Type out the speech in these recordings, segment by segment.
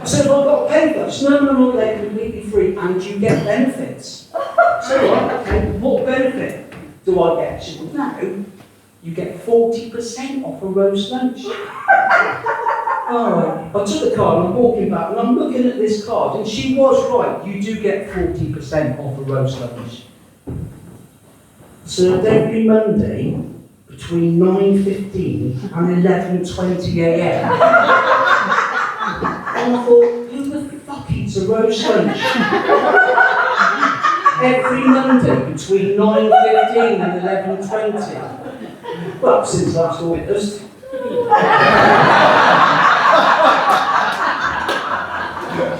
I said, well, I've got to pay for that. She said, no, they're completely free and you get benefits. So, okay, what benefit do I get? She said, well, no, you get 40% off a roast lunch. Oh, I took the card and I'm walking back and I'm looking at this card and she was right, you do get 40% off a roast lunch. Served every Monday between 9:15 and 11:20 a.m. And I thought, who the fuck eats a roast lunch? Every Monday between 9:15 and 11:20. Well, since last August.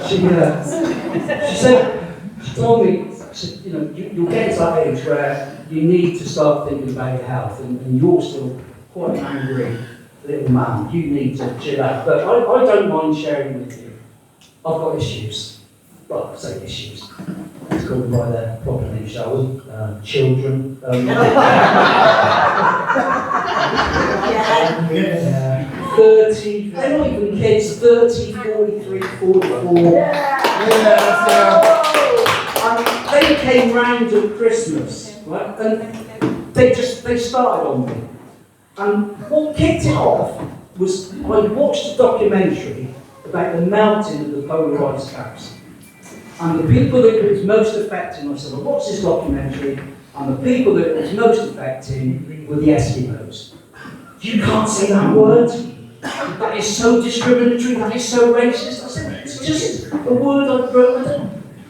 She told me, you know, you'll get to that age where you need to start thinking about your health, and you're still quite an angry little man. You need to chill out. But I don't mind sharing with you. I've got issues. Well, I say issues. Let's call them by their proper name, shall we? Children. 30, they're not even kids, 30, 43, 44. And they came round at Christmas, right? And they started on me. And what kicked it off was I watched a documentary about the melting of the polar ice caps. And the people that it was most affecting, I said, I watched this documentary, and the people that it was most affecting were the Eskimos. You can't say that word. That is so discriminatory, that is so racist. I said, it's just a word I wrote.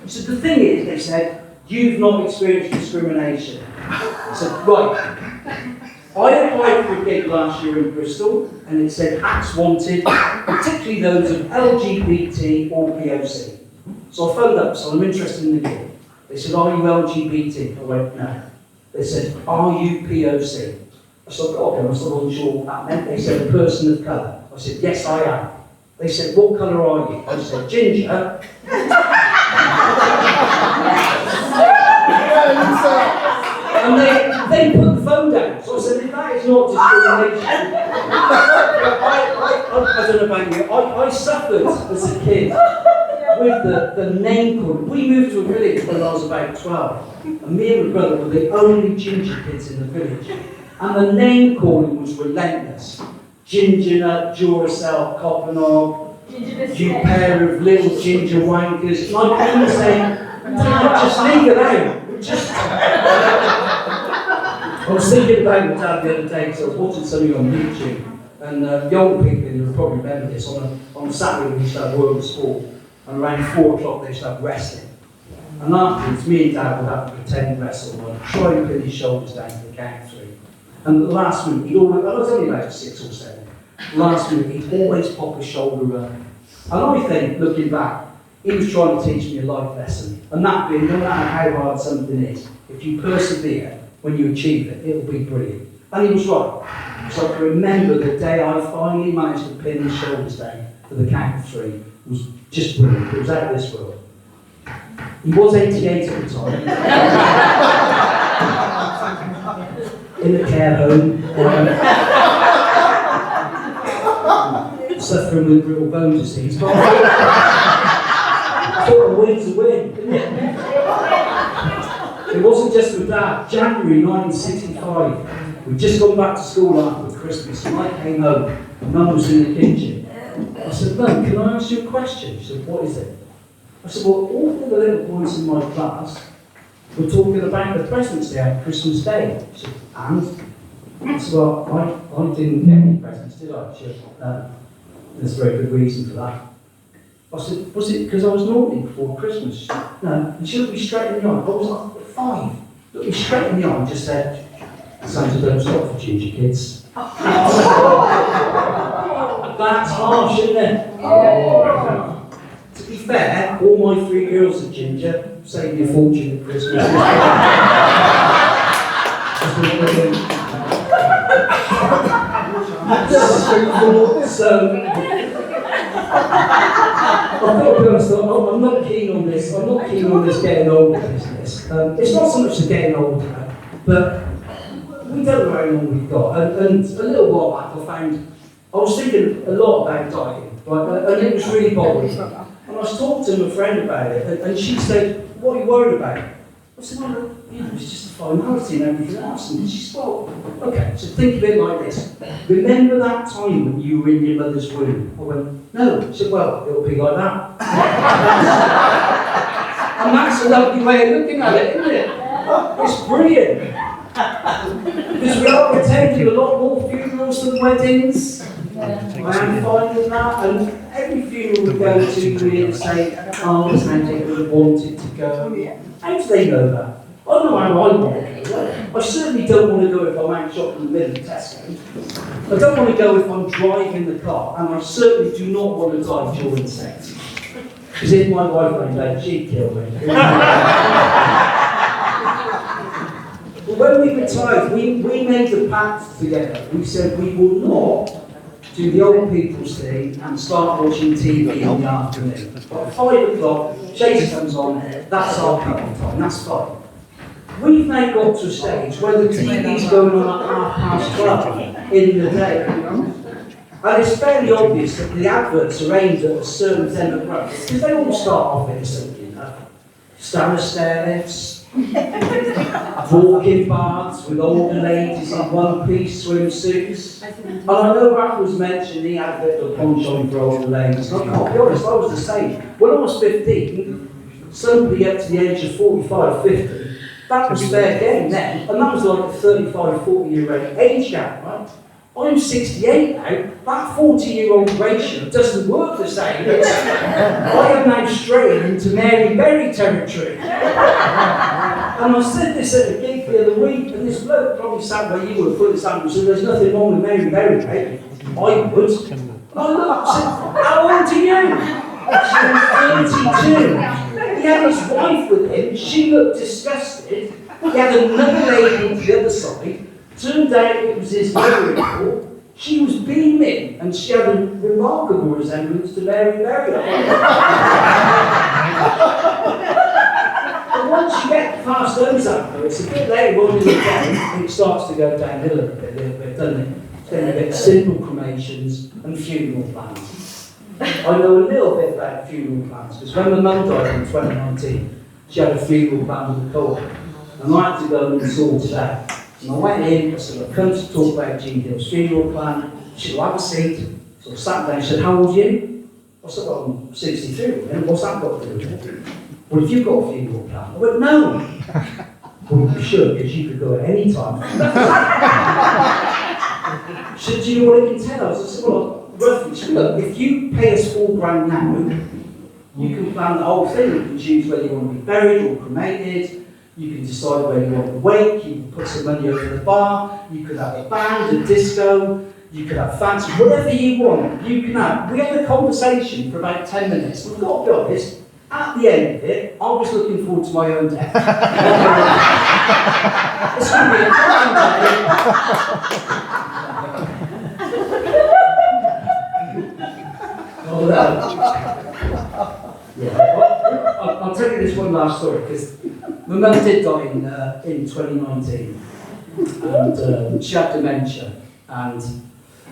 So the thing is, they said, you've not experienced discrimination. I said, right. I applied for a gig last year in Bristol, and it said acts wanted, particularly those of LGBT or POC. So I phoned up, so I'm interested in the gig. They said, are you LGBT? I went, no. They said, are you POC? I said, okay, I'm still unsure what that meant. They said, a person of colour. I said, yes, I am. They said, what colour are you? I said, ginger. And they put the phone down. So I said, if that is not discrimination, I don't know about you, I suffered as a kid with the name calling. We moved to a village when I was about 12. And me and my brother were the only ginger kids in the village. And the name calling was relentless. Ginger nut, Duracell, Coppernog, you pair of little ginger wankers. And I'd been saying, Dad, just leave it out. I was thinking about my dad the other day because I was watching something on YouTube. And young people, you'll probably remember this, on a Saturday we used to have World of Sport. And around 4 o'clock they used to have wrestling. And afterwards, me and Dad would have to pretend wrestle and I'd try and pin his shoulders down to the count of 3. And the last minute, he'd always, I was only about 6 or 7, last minute he'd always pop his shoulder up. And I think, looking back, he was trying to teach me a life lesson. And that being, no matter how hard something is, if you persevere, when you achieve it, it'll be brilliant. And he was right. So I can remember the day I finally managed to pin his shoulders down for the count of 3 was just brilliant. It was out of this world. He was 88 at the time. In a care home. Suffering with brittle bone disease. But I thought a win's a win, didn't it? It wasn't just with Dad. January 1965. We'd just gone back to school after Christmas and I came home and Mum was in the kitchen. I said, Mum, can I ask you a question? She said, what is it? I said, well, all the little boys in my class were talking about the President's Day on Christmas Day. She said, and? I said, well, I didn't get any presents, did I? She said, no. There's a very good reason for that. I said, was it because I was naughty before Christmas? She said, no. And she looked me straight in the eye. I was like 5. Looked me straight in the eye and just said, Santa don't stop for ginger kids. That's harsh, isn't it? To be fair, all my 3 girls are ginger, saved me a fortune at Christmas. So, I've got to be honest, I'm not keen on this. I'm not keen on this getting older business. It's not so much the getting older, but we don't know how long we've got. And a little while back, I was thinking a lot about dying, Right? And it was really bothering me. And I was talking to my friend about it, and she said, "What are you worried about?" I said, "Well, you know, it's just a formality and everything else." And she said, "Well, okay, so think of it like this. Remember that time when you were in your mother's womb?" I went, "No." She said, "Well, it'll be like that." And that's a lovely way of looking at it, isn't it? It's brilliant. Because we are attending a lot more funerals than weddings. I am finding that, and every funeral we go to, we say, "Oh, this man would have wanted to go." How do they know that? I don't know how I want to go. I certainly don't want to go if I'm out shopping in the middle of Tesco. I don't want to go if I'm driving the car, and I certainly do not want to die during sex. Because if my wife went late, she'd kill me. But when we retired, we made the pact together. We said we will not do the old people's thing and start watching TV in the afternoon. At 5 o'clock, Chase comes on, that's our people time, that's fine. We've now got to a stage where the TV's going on at 12:30 in the day. And it's fairly obvious that the adverts are aimed at a certain demographic, because they all start off innocent, you know. Stand stair lifts, walk-in baths with older ladies in one-piece swimsuits. And I know Ralph was mentioning the advert of ponchoing for older ladies. And I'll be honest, I was the same. When I was 15, somebody up to the age of 45, 50, that was fair game then. And that was like a 35, 40-year age gap, right? I'm 68 now, that 40-year-old ratio doesn't work the same. I am now straying into Mary Berry territory. And I said this at a gig the other week, and this bloke probably sat where you were, full of sandwich, and there's nothing wrong with Mary Berry, mate. I would. I looked, I said, "How old are you?" She was 32. He had his wife with him, she looked disgusted. He had another lady on the other side. Turned out it was his mother-in-law. She was beaming, and she had a remarkable resemblance to Mary Berry. But once you get past those adverts, a bit later on in the day, it starts to go downhill a bit, doesn't it? Then you get simple cremations and funeral plans. I know a little bit about funeral plans, because when my mum died in 2019, she had a funeral plan with the co-op, and I had to go and sort it out. And I went in, I said, "I've come to talk about Jean Hill's funeral plan." She said, "Have a seat." So I sat down and she said, "How old are you?" I said, "Well, I'm 63. And what's that got to do with it?" "Well, have you got a funeral plan?" I went, "No." "Well, you should, because you could go at any time." She said, "Do you know what it entails?" I said, "Well, roughly." She said, "Look, if you pay us £4,000 now, you can plan the whole thing. You can choose whether you want to be buried or cremated. You can decide where you want to wake, you can put some money over the bar, you could have a band, a disco, you could have fancy, whatever you want, you can have." We had a conversation for about 10 minutes. We've got to be honest, at the end of it, I was looking forward to my own death. It's going to be a fun day. Oh, no. Yeah, I'll tell you this one last story, because my mum did die in 2019, and she had dementia, and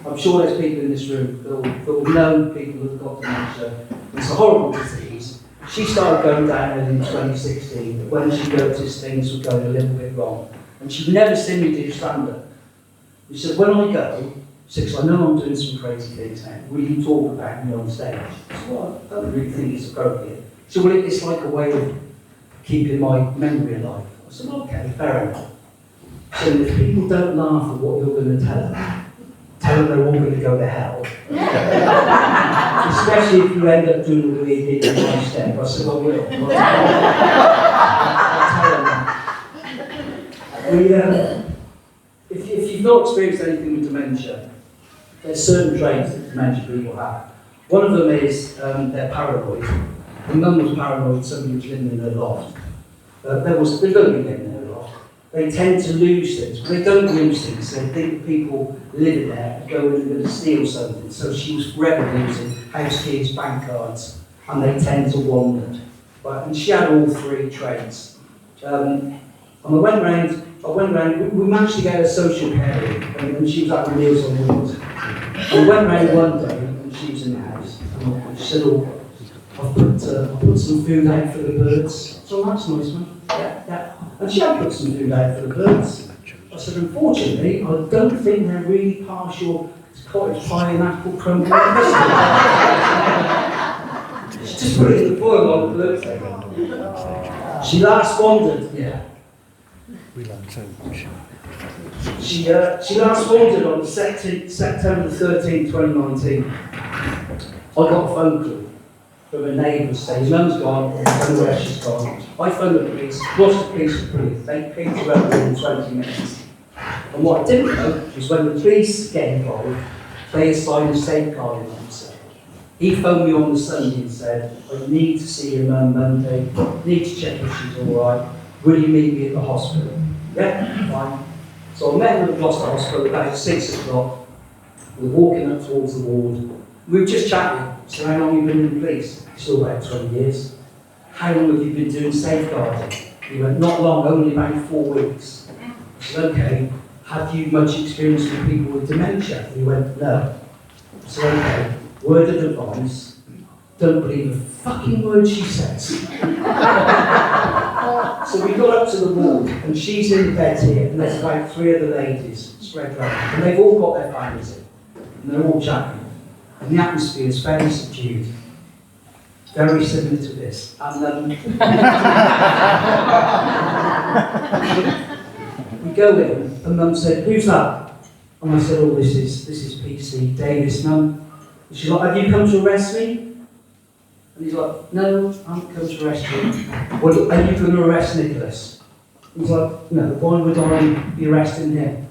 I'm sure there's people in this room that will know people who've got dementia. It's a horrible disease. She started going down in 2016 when she noticed things were going a little bit wrong, and she'd never seen me do stand-up. She said, "When I go," she said, "'cause I know I'm doing some crazy things now, will you talk about me on stage?" I said, "Well, I don't really think it's appropriate." So, "Well, it's like a way of keeping my memory alive." I said, "Okay, fair enough." So if people don't laugh at what you're going to tell them they're all going to go to hell. Especially if you end up doing the way you did in Maesteg. I said, "I will." I'll tell them that. If you've not experienced anything with dementia, there's certain traits that dementia people have. One of them is they're paranoid. My mum was paranoid somebody was living in her loft. They're going to be living in her loft. They tend to lose things, but they don't lose things. They think people living there are going to steal something. So she was forever losing house keys, bank cards, and they tend to wander. Right? And she had all three traits. And I went round, we managed to get her social care in, and she was at the Meals on Wheels. We went round one day, and she was in the house, said, oh, I've put some food out for the birds. So that's nice, man. Yeah. And she had put some food out for the birds. I said, unfortunately, I don't think they're really partial to cottage pie and apple crumble. She just put it in the boil on the birds. She last wandered, yeah. She last wandered on September 13, 2019. I got a phone call from a neighbour saying, Mum's gone, I don't know where she's gone. I phoned the police, lost the police for police. They picked her up within 20 minutes. And what I didn't know is when the police get involved, they assign a safeguarding officer. He phoned me on the Sunday and said, I need to see your mum Monday, need to check if she's alright. Will you meet me at the hospital? Yeah, fine. So I met them at the hospital about 6 o'clock. We were walking up towards the ward. We were just chatting. So how long have you been in the police? He said, about 20 years. How long have you been doing safeguarding? He went, not long, only about 4 weeks. I said, okay, have you much experience with people with dementia? He went, no. I said, okay, word of advice, don't believe a fucking word she says. So we got up to the ward, and she's in bed here, and there's about 3 other ladies spread around, and they've all got their families in, and they're all chatting. And the atmosphere is very subdued, very similar to this. And we go in, and Mum said, "Who's that?" And I said, "Oh, this is PC Davis, Mum." And she's like, "Have you come to arrest me?" And he's like, "No, I haven't come to arrest you." "Well, are you going to arrest Nicholas?" He's like, "No, why would I be arresting him?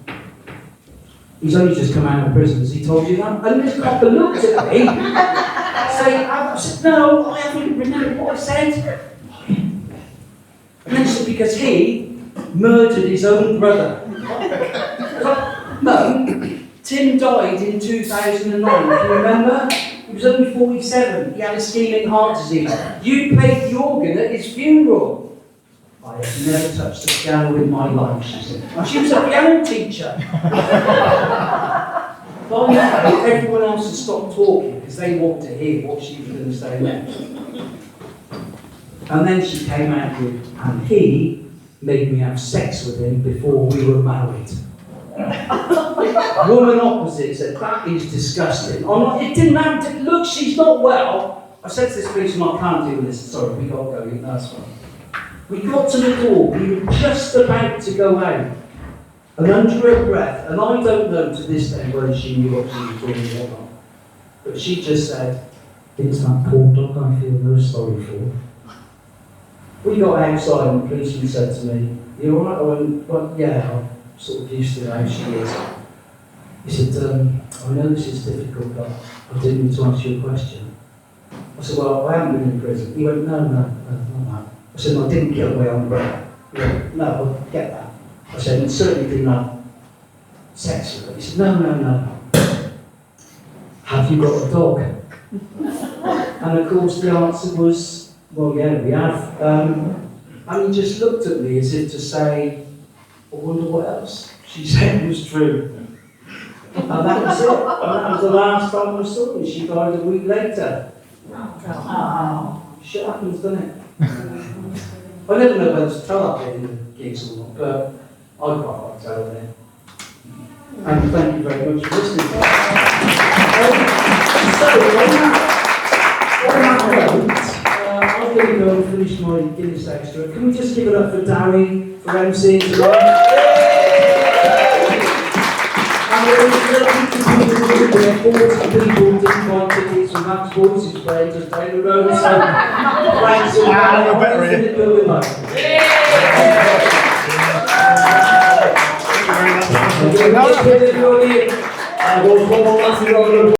He's only just come out of prison, has he told you that?" And this copper looked at me, saying, I said, "No, I haven't remembered what I said." And then she said, "Because he murdered his own brother." "Mum, Tim died in 2009, can you remember? He was only 47, he had ischemic heart disease. You played the organ at his funeral." "I have never touched a piano in my life," she said. And she was a piano teacher. By now, everyone else had stopped talking because they wanted to hear what she was going to say next. And then she came out with, "And he made me have sex with him before we were married." Woman opposite said, "That is disgusting." I'm like, "It didn't happen. Look, she's not well." I said to this policeman, "I can't deal with this. Sorry, we got to go." "That's fine." We got to the door, we were just about to go out, and under her breath, and I don't know to this day whether she knew what she was doing or not, but she just said, "It's that poor dog I feel no sorry for." We got outside and the policeman said to me, "You alright?" I went, "Well, yeah, I'm sort of used to how she is." He said, "I know this is difficult, but I didn't need to ask you a question." I said, "Well, I haven't been in prison." He went, "No, not that." I said, "I didn't kill my own brother." He went, "No, I get that." I said, "And certainly didn't have sex with her." He said, No. "Have you got a dog?" And of course the answer was, "Well, yeah, we have." And he just looked at me as if to say, "I wonder what else she said was true." And that was it. And that was the last time I saw her. She died a week later. Oh. Shit happens, doesn't it? I never know whether to tell that bit in the gigs or not, but I quite like telling it. And thank you very much for listening. So, on that note, I'm going to go and finish my Guinness Extra. Can we just give it up for Darry, for MC tonight? And we're looking to people who are 40 people didn't buy tickets from Matt's Voices playing just down the road. So, thanks all that. Thank you very much.